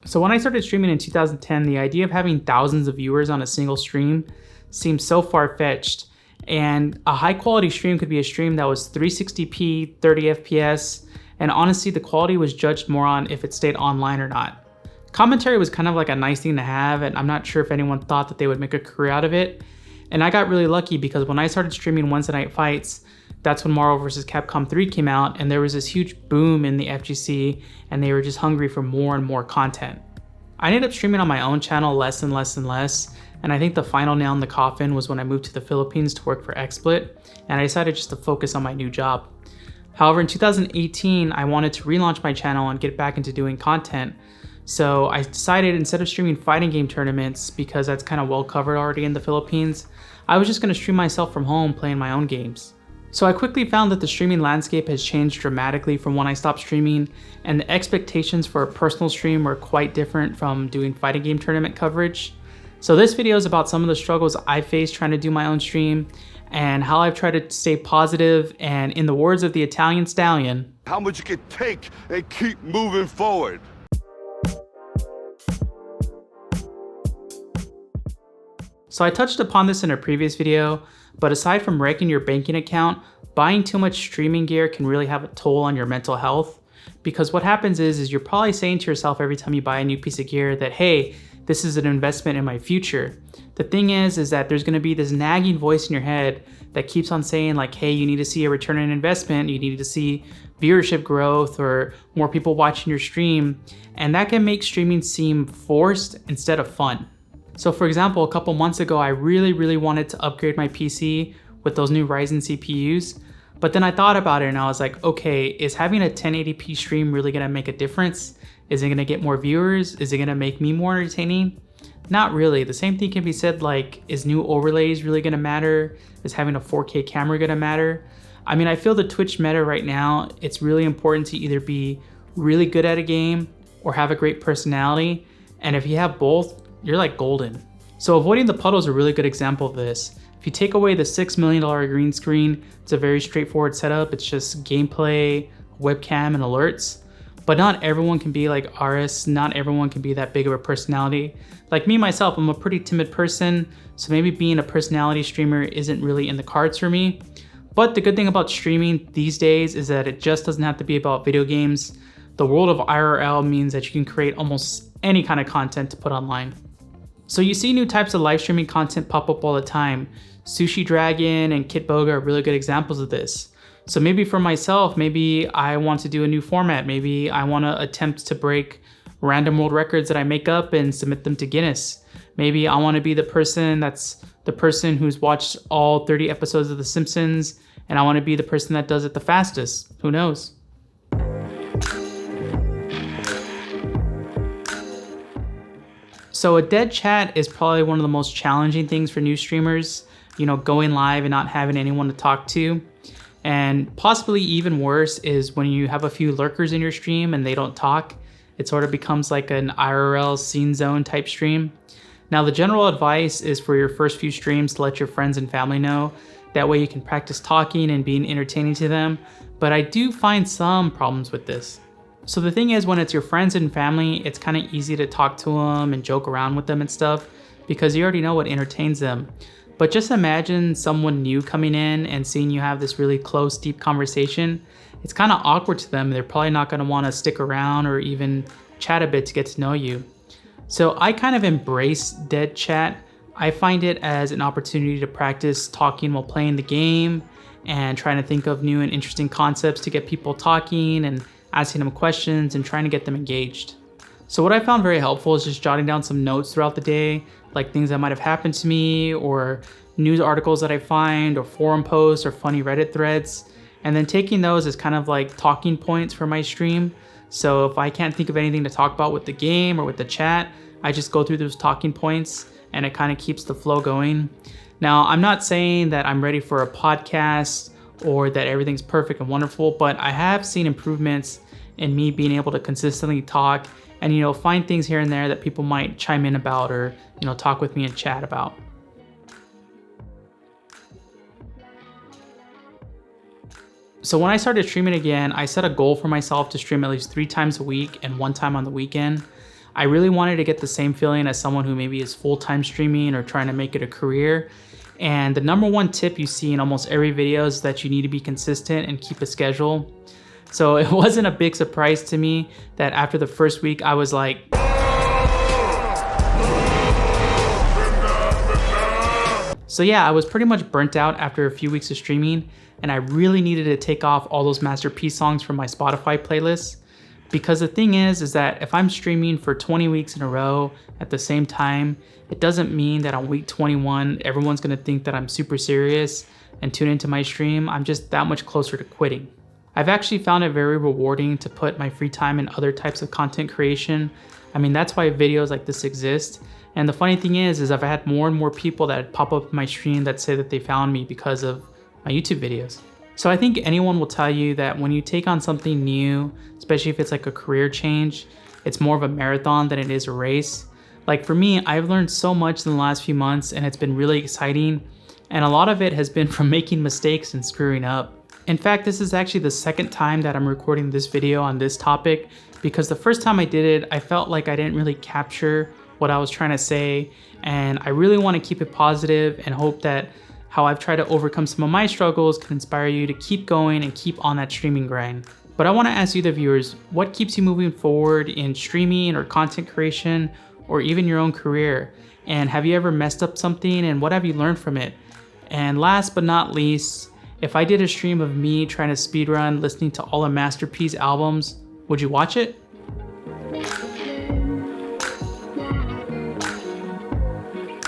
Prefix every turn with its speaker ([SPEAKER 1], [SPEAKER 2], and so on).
[SPEAKER 1] So when I started streaming in 2010, the idea of having thousands of viewers on a single stream seemed so far-fetched. And a high quality stream could be a stream that was 360p, 30 FPS, and honestly the quality was judged more on if it stayed online or not. Commentary was kind of like a nice thing to have, and I'm not sure if anyone thought that they would make a career out of it. And I got really lucky because when I started streaming Wednesday Night Fights, that's when Marvel vs. Capcom 3 came out, and there was this huge boom in the FGC, and they were just hungry for more and more content. I ended up streaming on my own channel less and less and less, and I think the final nail in the coffin was when I moved to the Philippines to work for XSplit, and I decided just to focus on my new job. However, in 2018, I wanted to relaunch my channel and get back into doing content, so I decided instead of streaming fighting game tournaments, because that's kind of well covered already in the Philippines, I was just going to stream myself from home playing my own games. So I quickly found that the streaming landscape has changed dramatically from when I stopped streaming, and the expectations for a personal stream were quite different from doing fighting game tournament coverage. So this video is about some of the struggles I faced trying to do my own stream, and how I've tried to stay positive, and in the words of the Italian stallion,
[SPEAKER 2] how much you can take and keep moving forward.
[SPEAKER 1] So I touched upon this in a previous video, but aside from wrecking your banking account, buying too much streaming gear can really have a toll on your mental health. Because what happens is you're probably saying to yourself every time you buy a new piece of gear that, hey, this is an investment in my future. The thing is that there's gonna be this nagging voice in your head that keeps on saying like, hey, you need to see a return on investment, you need to see viewership growth or more people watching your stream, and that can make streaming seem forced instead of fun. So for example, a couple months ago, I really wanted to upgrade my PC with those new Ryzen CPUs, but then I thought about it and I was like, okay, is having a 1080p stream really gonna make a difference? Is it gonna get more viewers? Is it gonna make me more entertaining? Not really. The same thing can be said like, is new overlays really gonna matter? Is having a 4K camera gonna matter? I mean, I feel the Twitch meta right now, it's really important to either be really good at a game or have a great personality, and if you have both, you're like golden. So avoiding the puddle is a really good example of this. If you take away the $6 million green screen, it's a very straightforward setup. It's just gameplay, webcam, and alerts. But not everyone can be like Aris, not everyone can be that big of a personality. Like me myself, I'm a pretty timid person, so maybe being a personality streamer isn't really in the cards for me. But the good thing about streaming these days is that it just doesn't have to be about video games. The world of IRL means that you can create almost any kind of content to put online. So you see new types of live streaming content pop up all the time. Sushi Dragon and Kitboga are really good examples of this. So maybe for myself, maybe I want to do a new format. Maybe I want to attempt to break random world records that I make up and submit them to Guinness. Maybe I want to be the person that's the person who's watched all 30 episodes of The Simpsons, and I want to be the person that does it the fastest. Who knows? So a dead chat is probably one of the most challenging things for new streamers, you know, going live and not having anyone to talk to. And possibly even worse is when you have a few lurkers in your stream and they don't talk. It sort of becomes like an IRL scene zone type stream. Now the general advice is for your first few streams to let your friends and family know. That way you can practice talking and being entertaining to them. But I do find some problems with this. So the thing is, when it's your friends and family, it's kind of easy to talk to them and joke around with them and stuff because you already know what entertains them. But just imagine someone new coming in and seeing you have this really close, deep conversation. It's kind of awkward to them. They're probably not going to want to stick around or even chat a bit to get to know you. So I kind of embrace dead chat. I find it as an opportunity to practice talking while playing the game and trying to think of new and interesting concepts to get people talking and asking them questions and trying to get them engaged. So what I found very helpful is just jotting down some notes throughout the day, like things that might have happened to me or news articles that I find or forum posts or funny Reddit threads, and then taking those as kind of like talking points for my stream. So if I can't think of anything to talk about with the game or with the chat, I just go through those talking points and it kind of keeps the flow going. Now, I'm not saying that I'm ready for a podcast or that everything's perfect and wonderful, but I have seen improvements in me being able to consistently talk and, you know, find things here and there that people might chime in about or, you know, talk with me and chat about. So when I started streaming again, I set a goal for myself to stream at least 3 times a week and 1 time on the weekend. I really wanted to get the same feeling as someone who maybe is full-time streaming or trying to make it a career. And the number one tip you see in almost every video is that you need to be consistent and keep a schedule. So it wasn't a big surprise to me that after the first week I was like, so yeah, I was pretty much burnt out after a few weeks of streaming, and I really needed to take off all those masterpiece songs from my Spotify playlists. Because the thing is that if I'm streaming for 20 weeks in a row at the same time, it doesn't mean that on week 21, everyone's gonna think that I'm super serious and tune into my stream. I'm just that much closer to quitting. I've actually found it very rewarding to put my free time in other types of content creation. I mean, that's why videos like this exist. And the funny thing is I've had more and more people that pop up in my stream that say that they found me because of my YouTube videos. So I think anyone will tell you that when you take on something new, especially if it's like a career change, it's more of a marathon than it is a race. Like for me, I've learned so much in the last few months and it's been really exciting. And a lot of it has been from making mistakes and screwing up. In fact, this is actually the second time that I'm recording this video on this topic, because the first time I did it, I felt like I didn't really capture what I was trying to say. And I really want to keep it positive and hope that how I've tried to overcome some of my struggles can inspire you to keep going and keep on that streaming grind. But I want to ask you, the viewers, what keeps you moving forward in streaming or content creation or even your own career? And have you ever messed up something and what have you learned from it? And last but not least, if I did a stream of me trying to speedrun listening to all the Masterpiece albums, would you watch it?